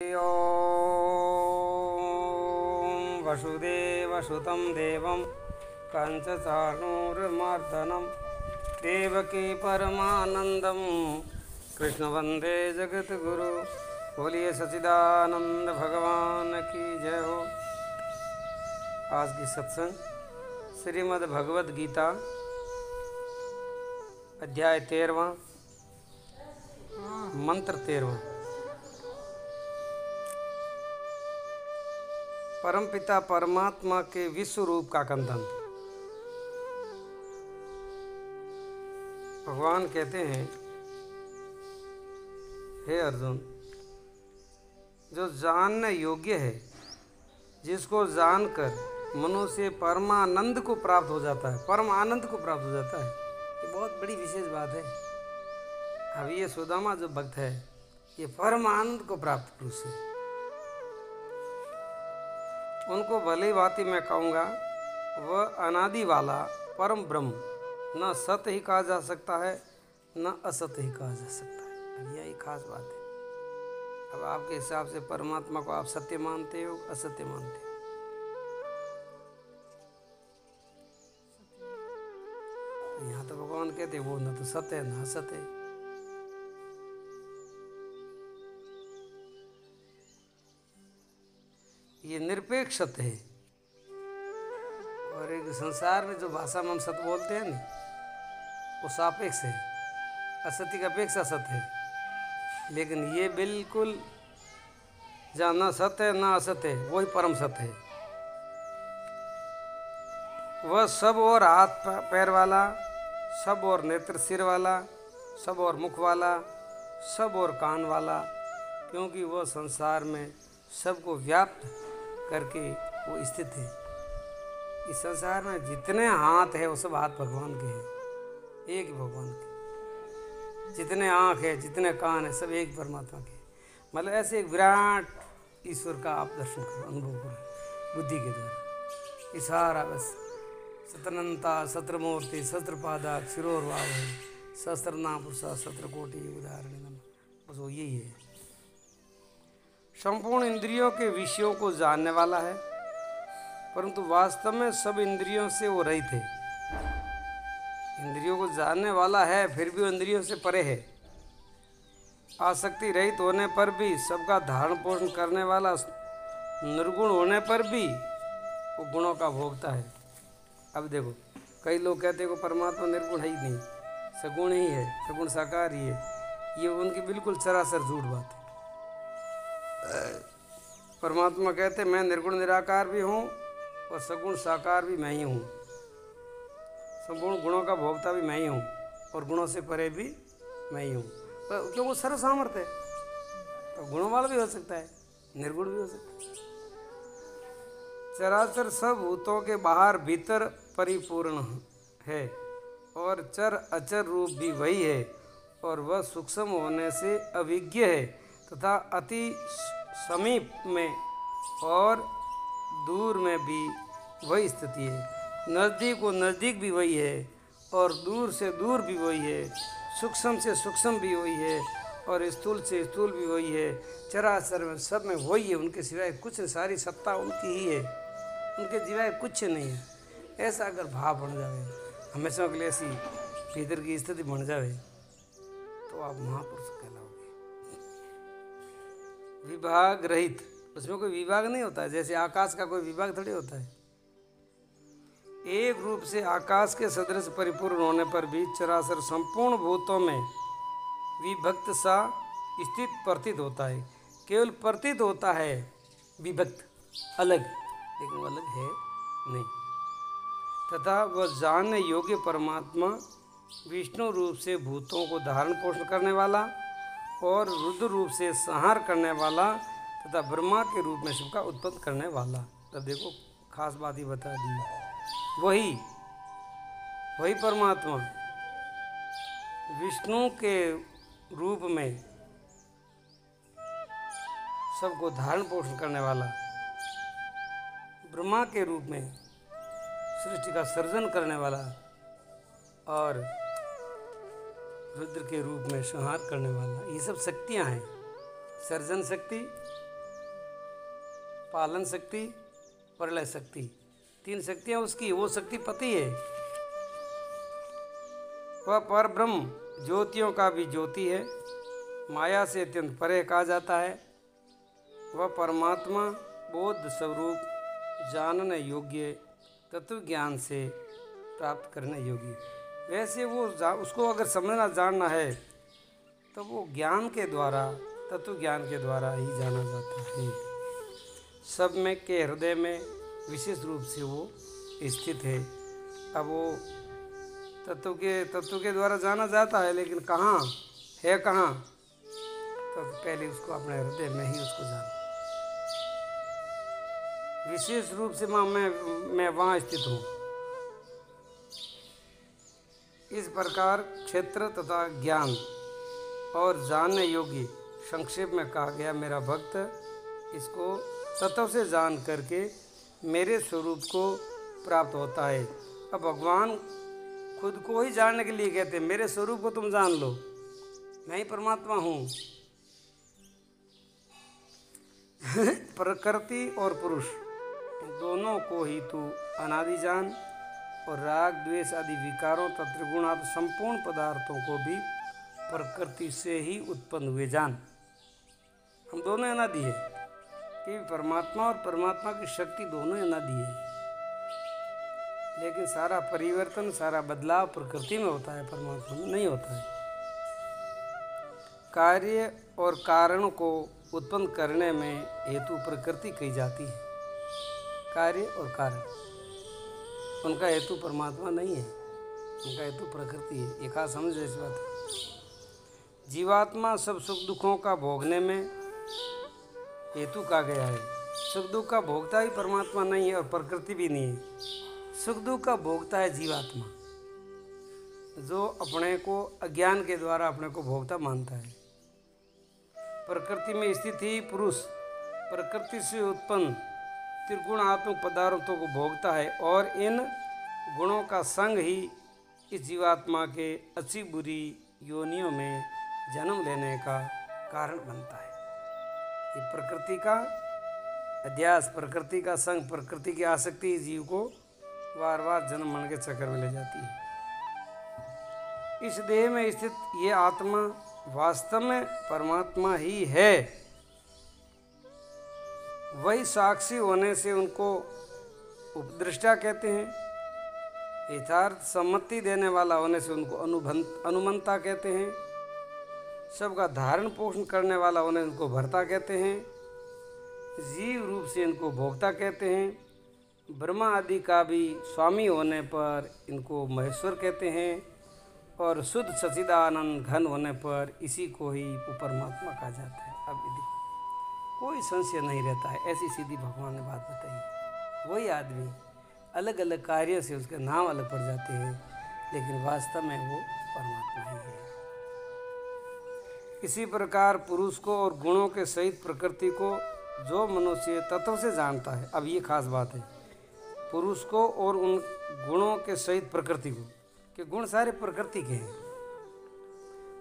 ॐ वसुदेवसुतं देवं कंसचाणूरमर्दनं देवकी परमानंदम कृष्ण वंदे जगतगुरु। बोलिए सच्चिदानंद भगवान की जय हो। आज की सत्संग श्रीमद् भगवद गीता अध्याय 13वां मंत्र 13वां। परमपिता परमात्मा के विश्व रूप का कंदन। भगवान कहते हैं, हे अर्जुन, जो जानने योग्य है, जिसको जानकर मनुष्य परमानंद को प्राप्त हो जाता है, परम आनंद को प्राप्त हो जाता है, ये बहुत बड़ी विशेष बात है। अब ये सुदामा जो भक्त है, ये परम आनंद को प्राप्त पुरुष है। उनको भली भांति मैं कहूँगा, वह अनादि वाला परम ब्रह्म न सत्य ही कहा जा सकता है, न असत्य ही कहा जा सकता है। अब यही खास बात है। अब आपके हिसाब से परमात्मा को आप सत्य मानते हो, असत्य मानते हो? यहाँ तो भगवान कहते वो न तो सत्य है न असत्य है। ये निरपेक्ष सत्य है। और एक संसार में जो भाषा में हम सत्य बोलते हैं ना, वो सापेक्ष है, असत्य की अपेक्षा सत्य है। लेकिन ये बिल्कुल जहाँ न सत्य है न असत्य है, वही परम सत्य है। वह सब और हाथ पैर वाला, सब और नेत्र सिर वाला, सब और मुख वाला, सब और कान वाला, क्योंकि वह संसार में सबको व्याप्त करके वो स्थित है। इस संसार में जितने हाथ है वो सब हाथ भगवान के हैं, एक ही भगवान के। जितने आँख है, जितने कान है, सब एक परमात्मा के। मतलब ऐसे एक विराट ईश्वर का आप दर्शन करो, अनुभव करो बुद्धि के द्वारा। इशारा बस सतनंता सत्रमूर्ति सहस्त्रपादा क्षिरोर्वाव सहस्त्रनाम पुरुषा सहस्त्रकोटि उदाहरण, बस वो यही है। संपूर्ण इंद्रियों के विषयों को जानने वाला है, परंतु वास्तव में सब इंद्रियों से वो रहित है। इंद्रियों को जानने वाला है, फिर भी वो इंद्रियों से परे है। आसक्ति रहित होने पर भी, सबका धारण पोषण करने वाला, निर्गुण होने पर भी वो गुणों का भोगता है। अब देखो, कई लोग कहते हैं कि परमात्मा निर्गुण है ही नहीं, सगुण ही है, सगुण साकार ही है। ये उनकी बिल्कुल सरासर झूठ बात है। परमात्मा कहते मैं निर्गुण निराकार भी हूँ और सगुण साकार भी मैं ही हूँ। सगुण गुणों का भोक्ता भी मैं ही हूँ और गुणों से परे भी मैं ही हूँ। क्यों? वो सर्व सामर्थ्य है, तो गुणों वाला भी हो सकता है, निर्गुण भी हो सकता है। चराचर सब भूतों के बाहर भीतर परिपूर्ण है और चर अचर रूप भी वही है, और वह सूक्ष्म होने से अभिज्ञ है तथा अति समीप में और दूर में भी वही स्थिति है। नज़दीक को नज़दीक भी वही है और दूर से दूर भी वही है। सूक्ष्म से सूक्ष्म भी वही है और स्थूल से स्थूल भी वही है। चराचर में सब में वही है, उनके सिवाय कुछ, सारी सत्ता उनकी ही है, उनके सिवाय कुछ नहीं है। ऐसा अगर भाव बन जाए, हमेशा के लिए ऐसी भीतर की स्थिति बन जाए, तो आप महापुरुष कहलाओगे। विभाग रहित, उसमें कोई विभाग नहीं होता है। जैसे आकाश का कोई विभाग थोड़ी होता है। एक रूप से आकाश के सदृश परिपूर्ण होने पर भी चराचर संपूर्ण भूतों में विभक्त सा स्थित प्रतीत होता है। केवल प्रतीत होता है विभक्त, अलग, लेकिन वो अलग है नहीं। तथा वह जानने योग्य परमात्मा विष्णु रूप से भूतों को धारण पोषण करने वाला और रुद्र रूप से संहार करने वाला तथा ब्रह्मा के रूप में सबका उत्पन्न करने वाला। तब देखो, खास बात ही बता दी। वही परमात्मा विष्णु के रूप में सबको धारण पोषण करने वाला, ब्रह्मा के रूप में सृष्टि का सर्जन करने वाला और रुद्र के रूप में संहार करने वाला, ये सब शक्तियाँ हैं। सर्जन शक्ति, पालन शक्ति, प्रलय शक्ति, 3 शक्तियाँ उसकी। वो शक्ति पति है। वह पर ब्रह्म ज्योतियों का भी ज्योति है, माया से अत्यंत परे कहा जाता है। वह परमात्मा बोध स्वरूप, जानने योग्य, तत्व ज्ञान से प्राप्त करने योग्य। वैसे वो उसको अगर समझना जानना है तो वो ज्ञान के द्वारा, तत्व ज्ञान के द्वारा ही जाना जाता है। सब में के हृदय में विशेष रूप से वो स्थित है। अब वो तत्व के द्वारा जाना जाता है, लेकिन कहाँ है, कहाँ, तो पहले उसको अपने हृदय में ही उसको जाना। विशेष रूप से मैं वहाँ स्थित हूँ। इस प्रकार क्षेत्र तथा ज्ञान और जानने योग्य संक्षेप में कहा गया मेरा भक्त इसको तत्व से जान करके मेरे स्वरूप को प्राप्त होता है। अब भगवान खुद को ही जानने के लिए कहते हैं, मेरे स्वरूप को तुम जान लो, मैं ही परमात्मा हूँ। प्रकृति और पुरुष दोनों को ही तू अनादि जान, और राग द्वेष आदि विकारों तथा त्रिगुण आदि संपूर्ण पदार्थों को भी प्रकृति से ही उत्पन्न हुए जान। हम दोनों अनादि है, कि परमात्मा और परमात्मा की शक्ति दोनों अनादि है, लेकिन सारा परिवर्तन, सारा बदलाव प्रकृति में होता है, परमात्मा में नहीं होता है। कार्य और कारण को उत्पन्न करने में हेतु प्रकृति कही जाती है। कार्य और कारण, उनका हेतु परमात्मा नहीं है, उनका हेतु प्रकृति है। एक खास समझ इस बात। जीवात्मा सब सुख दुखों का भोगने में हेतु कहा गया है। सुख दुख का भोगता ही परमात्मा नहीं है और प्रकृति भी नहीं है। सुख दुख का भोगता है जीवात्मा, जो अपने को अज्ञान के द्वारा अपने को भोगता मानता है। प्रकृति में स्थित ही पुरुष प्रकृति से उत्पन्न त्रिगुणात्मक पदार्थों को भोगता है, और इन गुणों का संग ही इस जीवात्मा के अच्छी बुरी योनियों में जन्म लेने का कारण बनता है। ये प्रकृति का अध्यास, प्रकृति का संग, प्रकृति की आसक्ति जीव को बार बार जन्म मरण के चक्कर में ले जाती है। इस देह में स्थित ये आत्मा वास्तव में परमात्मा ही है। वही साक्षी होने से उनको उपदृष्टा कहते हैं। यथार्थ सम्मति देने वाला होने से उनको अनुमंता कहते हैं। सबका धारण पोषण करने वाला होने से उनको भर्ता कहते हैं। जीव रूप से इनको भोक्ता कहते हैं। ब्रह्मा आदि का भी स्वामी होने पर इनको महेश्वर कहते हैं, और शुद्ध सच्चिदानंद घन होने पर इसी को ही परमात्मा कहा जाता है। अब देखो, कोई संशय नहीं रहता है, ऐसी सीधी भगवान ने बात बताई। वही आदमी अलग अलग कार्यों से उसके नाम अलग पड़ जाते हैं, लेकिन वास्तव में वो परमात्मा ही है। इसी प्रकार पुरुष को और गुणों के सहित प्रकृति को जो मनुष्य तत्व से जानता है, अब ये खास बात है, पुरुष को और उन गुणों के सहित प्रकृति को, कि गुण सारे प्रकृति के हैं,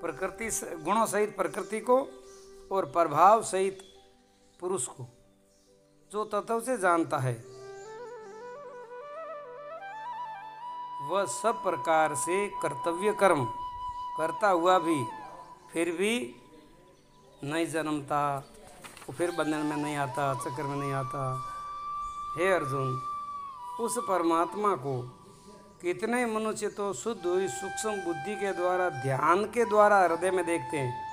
प्रकृति गुणों सहित प्रकृति को और प्रभाव सहित पुरुष को जो तत्व से जानता है, वह सब प्रकार से कर्तव्य कर्म करता हुआ भी फिर भी नहीं जन्मता, वो फिर बंधन में नहीं आता, चक्कर में नहीं आता। हे अर्जुन, उस परमात्मा को कितने मनुष्य तो शुद्ध हुई सूक्ष्म बुद्धि के द्वारा, ध्यान के द्वारा हृदय में देखते हैं।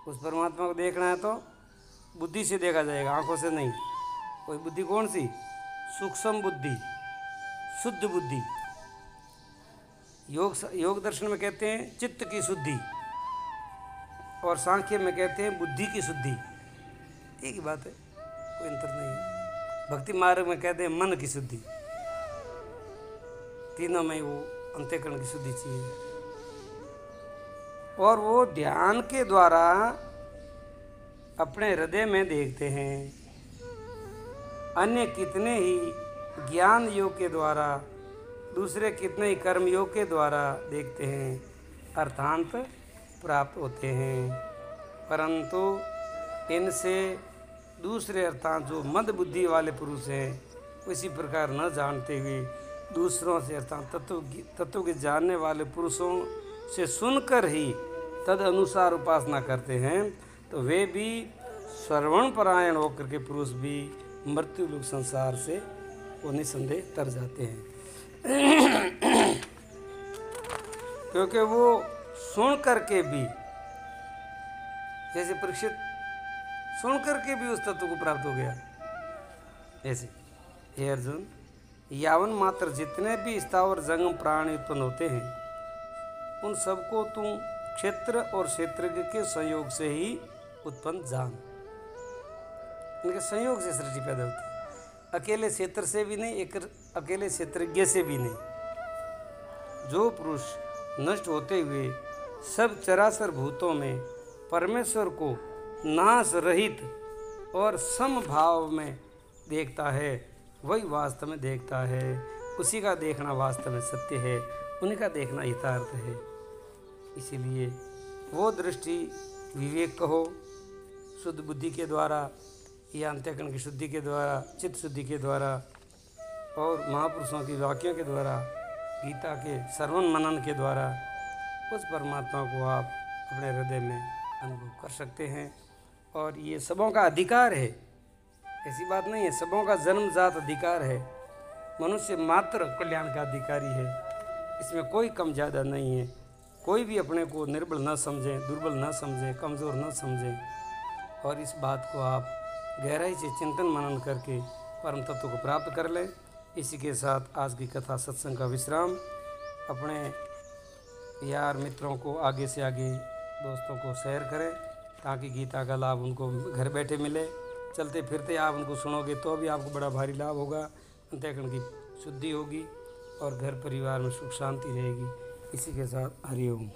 उस परमात्मा को देखना है तो बुद्धि से देखा जाएगा, आंखों से नहीं। कोई बुद्धि कौन सी? सूक्ष्म बुद्धि, शुद्ध बुद्धि। योग दर्शन में कहते हैं चित्त की शुद्धि, और सांख्य में कहते हैं बुद्धि की शुद्धि। एक ही बात है, कोई अंतर नहीं है। भक्ति मार्ग में कहते हैं मन की शुद्धि। तीनों में वो अंतःकरण की शुद्धि चाहिए, और वो ध्यान के द्वारा अपने हृदय में देखते हैं। अन्य कितने ही ज्ञान योग के द्वारा, दूसरे कितने ही कर्म योग के द्वारा देखते हैं, अर्थांत प्राप्त होते हैं, परंतु इनसे दूसरे अर्थात जो मंद बुद्धि वाले पुरुष हैं उसी प्रकार न जानते हुए दूसरों से अर्थात तत्व के जानने वाले पुरुषों से सुनकर ही तद अनुसार उपासना करते हैं, तो वे भी श्रवण परायण होकर के पुरुष भी मृत्यु लोक संसार से वो निसंदेह तर जाते हैं। क्योंकि वो सुन करके भी, जैसे परीक्षित सुन करके भी उस तत्व को प्राप्त हो गया, ऐसे हे अर्जुन, यावन मात्र जितने भी स्थावर जंगम प्राणी उत्पन्न होते हैं उन सबको तुम क्षेत्र और क्षेत्रज्ञ के संयोग से ही उत्पन्न जान। इनके संयोग से सृष्टि पैदा होती है, अकेले क्षेत्र से भी नहीं, एक अकेले क्षेत्रज्ञ से भी नहीं। जो पुरुष नष्ट होते हुए सब चराचर भूतों में परमेश्वर को नाश रहित और समभाव में देखता है, वही वास्तव में देखता है। उसी का देखना वास्तव में सत्य है, उन्हीं का देखना यथार्थ है। इसीलिए वो दृष्टि विवेक कहो, शुद्ध बुद्धि के द्वारा या अंतःकरण की शुद्धि के द्वारा, चित्त शुद्धि के द्वारा और महापुरुषों की वाक्यों के द्वारा, गीता के श्रवण मनन के द्वारा उस परमात्मा को आप अपने हृदय में अनुभव कर सकते हैं। और ये सबों का अधिकार है, ऐसी बात नहीं है, सबों का जन्मजात अधिकार है। मनुष्य मात्र कल्याण का अधिकारी है, इसमें कोई कम ज़्यादा नहीं है। कोई भी अपने को निर्बल न समझें, दुर्बल न समझें, कमज़ोर न समझें। और इस बात को आप गहराई से चिंतन मनन करके परम तत्व को प्राप्त कर लें। इसी के साथ आज की कथा सत्संग का विश्राम। अपने यार मित्रों को आगे से आगे दोस्तों को शेयर करें ताकि गीता का लाभ उनको घर बैठे मिले। चलते फिरते आप उनको सुनोगे तो भी आपको बड़ा भारी लाभ होगा, अंतःकरण की शुद्धि होगी और घर परिवार में सुख शांति रहेगी। इसी के साथ हरि ओम।